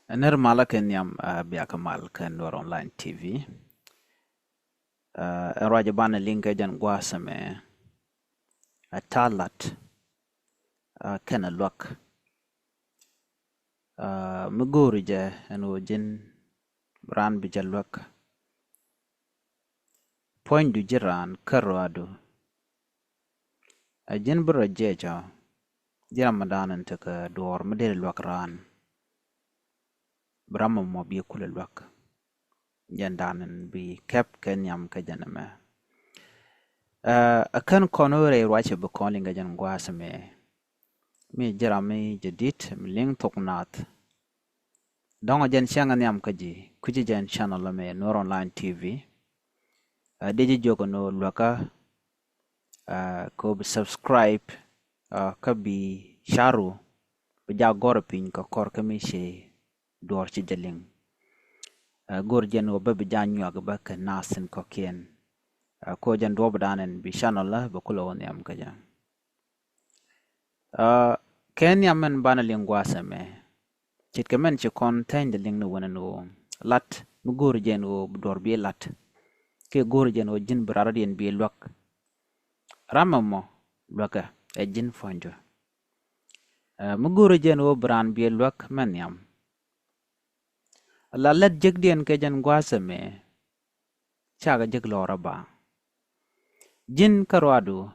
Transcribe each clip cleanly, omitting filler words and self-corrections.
Ner malaken yam biaka mal ken nor online TV. Raja bana linka jan gwasame a talat ken a luck. Muguri je eno jin ran bija luck. Point du jiran karwadu. A jin bura jeja jiramadan taka door madere luck ran. Brahma mo bi kule luck. Jandanen bi kep ken yam ka janame. Akan konore raja bukolinga jan gwasame. Mi jarami jadit miling toknat donga jen shangan yam kaji kuji jen channel me Nor Online TV deji jogo no lwaka ko bi subscribe ka bi sharu bi ja gor pin ka kor ka mi she dor ci jeling gor jen wo bi ja nyog ba ka nasin ko kien ko jen do badanen bi channel la ba kulo won yam kaja ken yamen bana lingwa same chit kemen chi contain de ling no wana no lat mu gor jen o dor bi lat ke gor jen o jin brara dien bi lok ramamo loka e jin fonjo mu gor jen o bran bi lok men yam la let jeg dien ke jen gwa same chaga jeg lora ba jin karwadu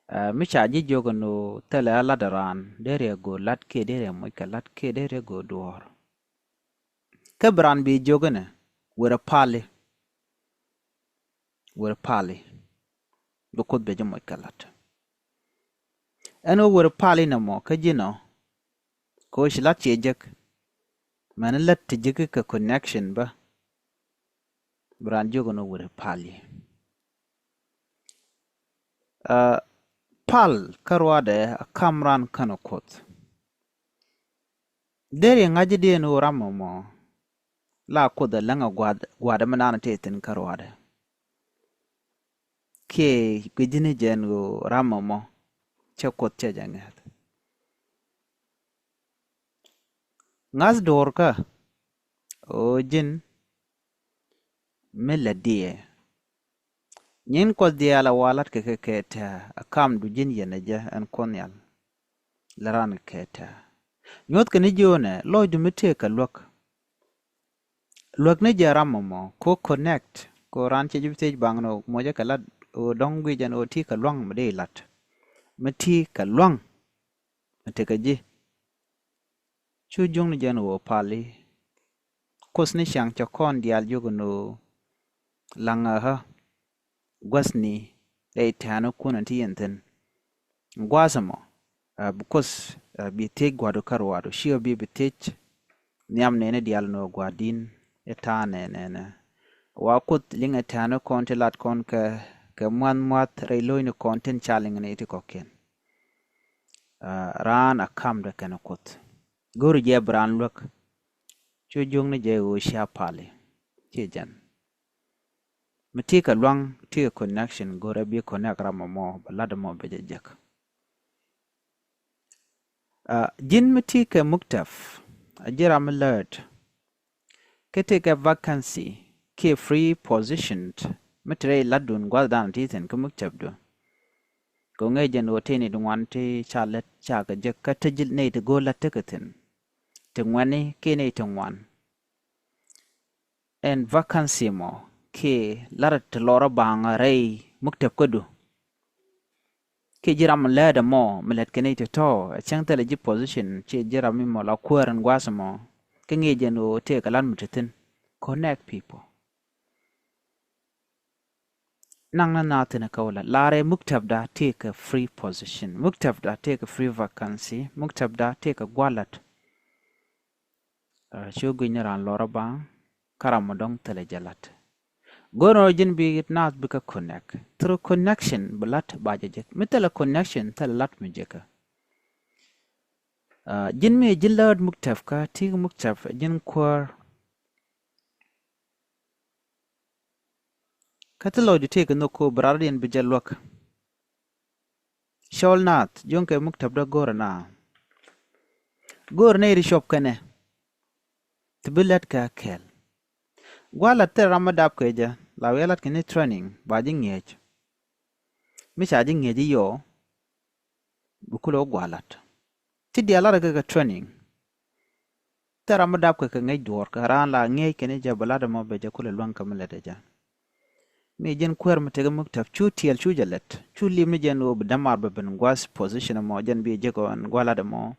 michaji jogo no tele ala daran dere go lat ke dere mo ka lat ke dere go dor ke bran bi jogo ne wera pali do kod be jamo ka lat eno wera pali na mo ka jino ko shila chejek man lat tijike ka connection ba bran jogo no wera pali pal karwade kamran kanokot dere ngaji de no ramo mo la koda langa gwada manana tetin karwade ke gijini jen go ramo mo chakot che jangat ngas dorka o jin meladie nyin ko diala walat ke keta akam du jin yeneja an konyal laran keta nyot ke ni jone lo du mite ka lok ne jaramo mo ko connect ko ran che jibte bangno moja kala o dongwi jan o ti ka lwang mde lat mati ka lwang mate ka ji chu jung ni jan o pali kosni shang cha kon dial jogo no langa ha gwasni dai tano kunan ti yenten gwasamo because bi te gwado karwado shio bi bitech nyam nene dial no gwadin etane nene wa kut linga tano konte lat kon ka mwat railoy no content chaling ne iti koken ran akam da kana kut gori je bran lok chu jung ne je o sha pale che jan mati ka lwang ti connection gore bi connect ramamo balada mo bejek jin mati ka muktaf ajira malert kete ka vacancy ke free positioned matre ladun gwadan titen ka muktabdo ko ngejen woteni dungwante chalet chaga jekka tajil ne to gola tekatin tengwani ke ne tengwan en vacancy mo ke larat lora banga rei muktab kodu ke jiram leda mo melet kene to changta le ji position che jirami mo la kuran gwasmo ke ngejen o te kalan mutatin connect people nangna natina kawla lare muktabda take a free position muktabda take a free vacancy muktabda take a gwalat shogunyaran lora bang karamodong telejalat gono jin bi nat bika connect through connection balat bajajek mitala connection talat mijeka jin me jillad muktab ka tig muktab jin kwar katalo di take no ko brardian bijalwak shol nat jonke muktab da gor na gor ne ri shop kane tibilet ka kel gwala te ramadap keja la welat kini training ba jingej misha jingej yo bukulo gwalat ti dialara ka training te ramadap ka ngej dor ka ran la ngej kini ja balada mo be ja kula lwan kamele ja mi jen kwer mtega muktab chu tiel chu jalet chu limni jen wo damar be ben gwas position mo jen bi je ko gwala da mo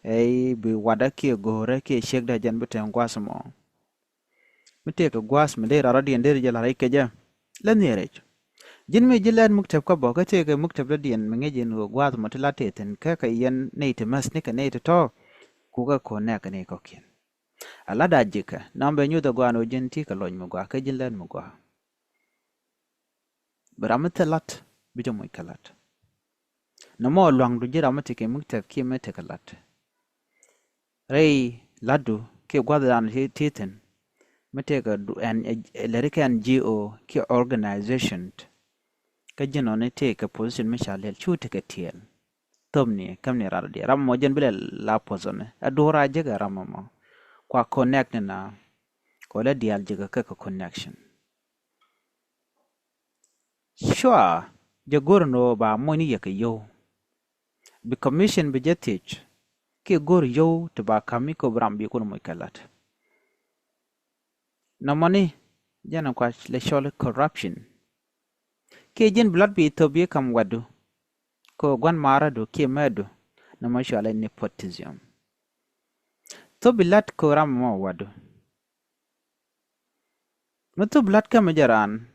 ay bi wada ke gore ke shekda jen beten gwas mo mite ka gwas me de rara dien de jala rai keja la nerej jin me jilan muktab ka bo ka te ka muktab da dien me ngejen wo gwas mo tla teten ka yen ne te mas ne ka ne te to ku ka ko ne ka ne ko kin ala da jika nambe nyu da gwano jen ti ka lony mo gwa ka jilan mo gwa Bramatalat bijomoy kalat. Namo luang du jira mate ke muktab ki mate kalat. Rei ladu ke gwadan titen mate ka du an lerikan GO ki organization ka jino ne te ka position mishalel chute ka tiel. Tomni kamni rardi ram mo jen bile la pozone adora jega ramamo kwa connect na ko la dial jega ka connection. Sure, jagor no ba moni yake yo. Bi commission bi jetich ke gor yo to ba kami ko bram bi kuno moy kalat. No money jana kwa le shole corruption. Ke jen blood bi to bi kam wadu. Ko gwan mara do ke medu no mo shole nepotism. To bilat ko ram mo wadu. Mutu blood kam jaran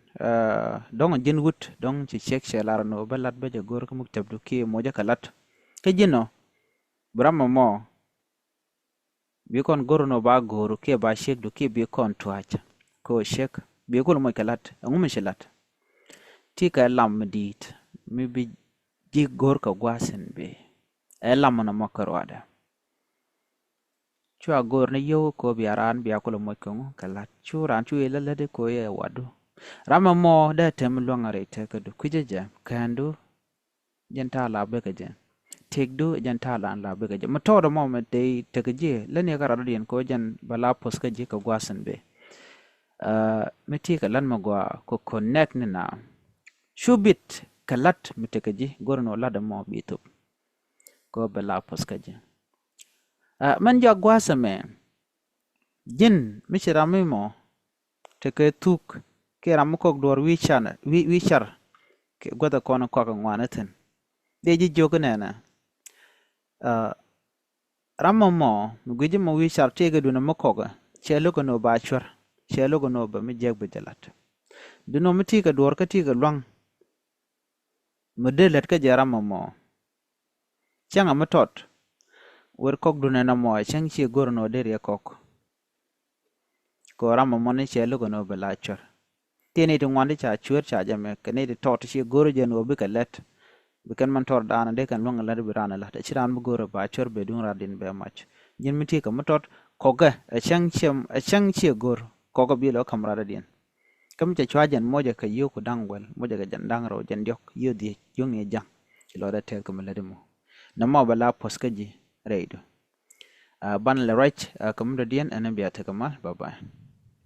dong jin wut dong ci check shelar no balat ba jagor ko muktab do ke moja kalat. Ke jino Brahma mo bi kon gorono ba goro ke ba shek do ke bi kon tuacha ko shek bi ko mo kalat ngum shelat ti ka lam dit mi bi ji gor ka gwasen be e lam na makarwada chua gor ne yo ko bi aran bi ko mo ko kalat chu ran chu ele de ko ye wadu rama mo da tem longare te ka do kujeja kandu jenta la be ka jen tekdu jan talan la be gaje matodo mo me de tegaje lene gara dien ko jan bala pos ka je ka gwasan be meti ka lan magwa ko connect ni na shubit kalat mitegaje gorno lada mo bitu ko bala pos ka je man ja gwasa me jin michira mi mo te ke tuk ke ram ko dor wi char ke goda kono ko ka ngwanaten de ji jognena Rama mo mugiji mo wi char tege duna makoga chelo ko no ba chwar chelo ko no ba mi jeg bejalat duno miti ka dor ka ti ka lwang modelet ka jarama mo changa matot wer kok duna na mo chang chi gor no der ya kok ko rama mo ne chelo ko no ba la chwar tene to ngwande cha chwar cha jame kene de tot chi gor je no bi ka let bikan man tor dana de kan longa lade birana la chiran bu goro ba chor be dun radin be mach jin miti ka matot koga a chang che gor koga bi lo kamra din kam cha chwajan moja ka yo ku dangwel moja ga jan dang ro jan diok yo di yung e jang lo da tel kam lade mo na mo bala poska ji reido ban le right kam do dien anabiya ta kamal bye bye